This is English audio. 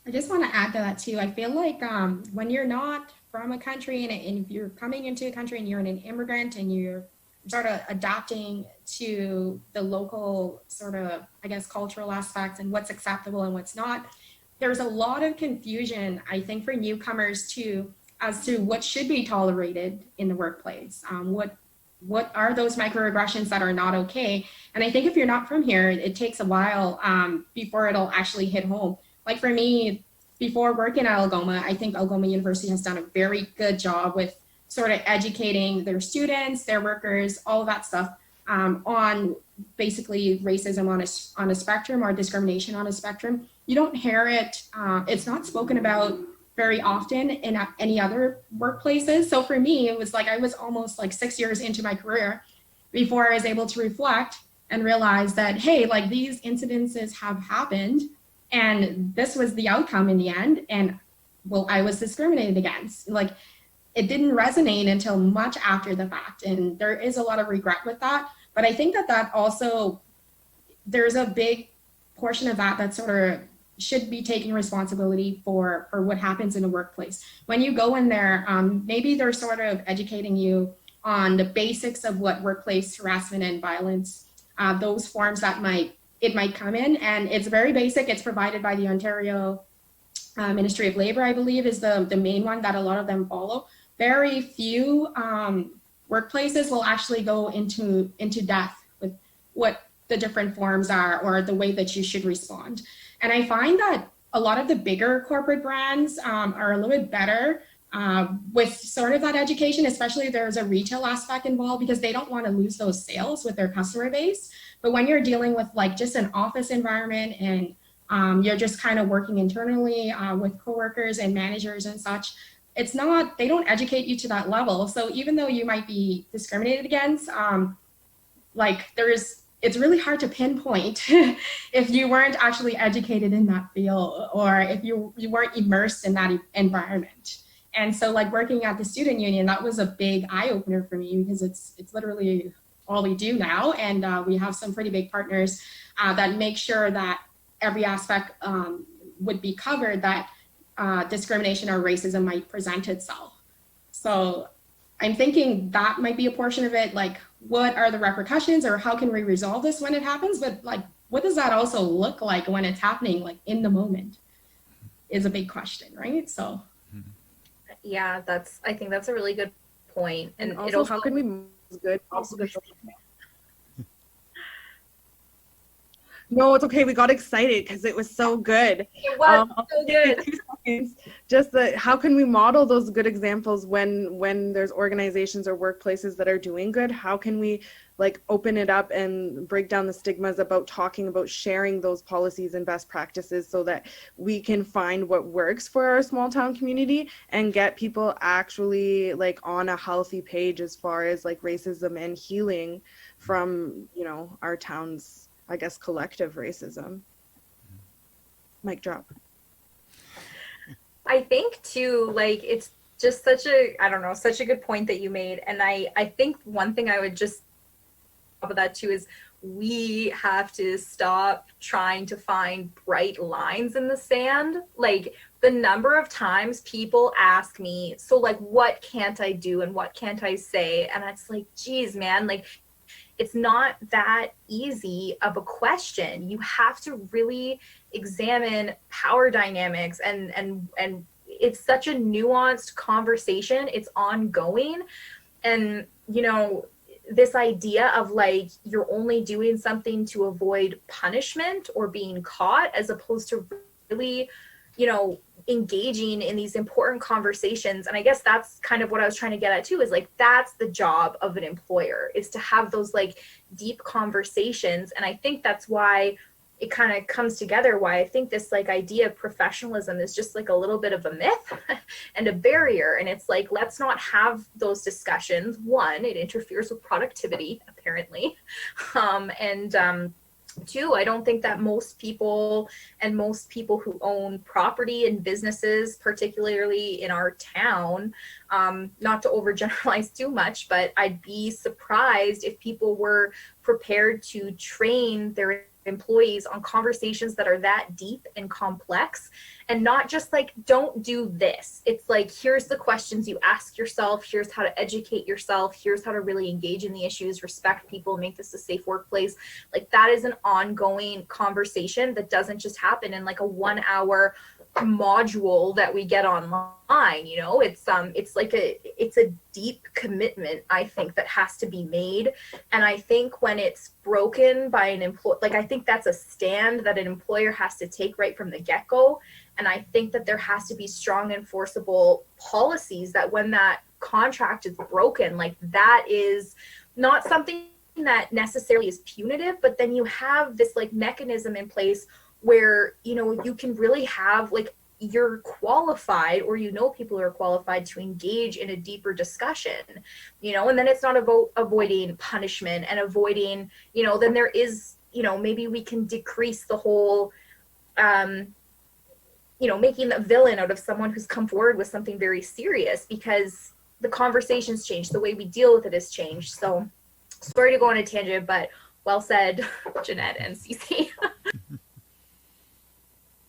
I just want to add to that too. I feel like when you're not from a country and if you're coming into a country and you're an immigrant and you're sort of adapting to the local sort of, I guess, cultural aspects and what's acceptable and what's not, there's a lot of confusion, I think, for newcomers too, as to what should be tolerated in the workplace. What are those microaggressions that are not okay? And I think if you're not from here, it takes a while before it'll actually hit home. Like for me, before working at Algoma, I think Algoma University has done a very good job with sort of educating their students, their workers, all of that stuff on basically racism on a spectrum or discrimination on a spectrum. You don't hear it, it's not spoken about very often in any other workplaces. So for me, it was like I was almost like 6 years into my career before I was able to reflect and realize that, hey, like these incidences have happened and this was the outcome in the end. And well, I was discriminated against. Like it didn't resonate until much after the fact. And there is a lot of regret with that. But I think that that also, there's a big portion of that that sort of should be taking responsibility for what happens in the workplace. When you go in there, maybe they're sort of educating you on the basics of what workplace harassment and violence, those forms that it might come in, and it's very basic. It's provided by the Ontario Ministry of Labor, I believe, is the main one that a lot of them follow. Very few workplaces will actually go into depth with what the different forms are or the way that you should respond. And I find that a lot of the bigger corporate brands are a little bit better with sort of that education, especially if there's a retail aspect involved, because they don't want to lose those sales with their customer base. But when you're dealing with like just an office environment and you're just kind of working internally with coworkers and managers and such, it's not, they don't educate you to that level. So even though you might be discriminated against, like it's really hard to pinpoint if you weren't actually educated in that field or if you weren't immersed in that environment. And so like working at the student union, that was a big eye opener for me because it's literally all we do now. And we have some pretty big partners that make sure that every aspect would be covered that discrimination or racism might present itself. So I'm thinking that might be a portion of it. Like, what are the repercussions or how can we resolve this when it happens? But like, what does that also look like when it's happening, like in the moment, is a big question, right? So yeah, I think that's a really good point. And also, how can we good? Also, no, it's okay. We got excited because it was so good. It was so good. Just how can we model those good examples when there's organizations or workplaces that are doing good? How can we like open it up and break down the stigmas about talking about sharing those policies and best practices so that we can find what works for our small town community and get people actually like on a healthy page as far as like racism and healing from, you know, our town's, I guess, collective racism. Mic drop. I think too, like it's just such a, I don't know, such a good point that you made. And I think one thing I would just top of that too is we have to stop trying to find bright lines in the sand. Like the number of times people ask me, so like, what can't I do and what can't I say? And it's like, geez, man, like it's not that easy of a question. You have to really examine power dynamics and it's such a nuanced conversation. It's ongoing. And, you know, this idea of like, you're only doing something to avoid punishment or being caught as opposed to really, you know, engaging in these important conversations. And I guess that's kind of what I was trying to get at too, is like, that's the job of an employer, is to have those like deep conversations. And I think that's why it kind of comes together, why I think this like idea of professionalism is just like a little bit of a myth and a barrier. And it's like, let's not have those discussions. One, it interferes with productivity, apparently. Two, I don't think that most people who own property and businesses, particularly in our town, not to overgeneralize too much, but I'd be surprised if people were prepared to train their employees on conversations that are that deep and complex, and not just like, don't do this. It's like, here's the questions you ask yourself, here's how to educate yourself, here's how to really engage in the issues, respect people, make this a safe workplace. Like, that is an ongoing conversation that doesn't just happen in like a 1 hour module that we get online. You know, it's like it's a deep commitment, I think, that has to be made. And I think when it's broken by an employee, like, I think that's a stand that an employer has to take right from the get-go. And I think that there has to be strong enforceable policies that when that contract is broken, like, that is not something that necessarily is punitive, but then you have this like mechanism in place where, you know, you can really have like, you're qualified, or you know people are qualified to engage in a deeper discussion, you know. And then it's not about avoiding punishment and avoiding, you know, then there is, you know, maybe we can decrease the whole you know, making the villain out of someone who's come forward with something very serious, because the conversation's changed, the way we deal with it has changed. So sorry to go on a tangent, but well said, Jeanette and Cece.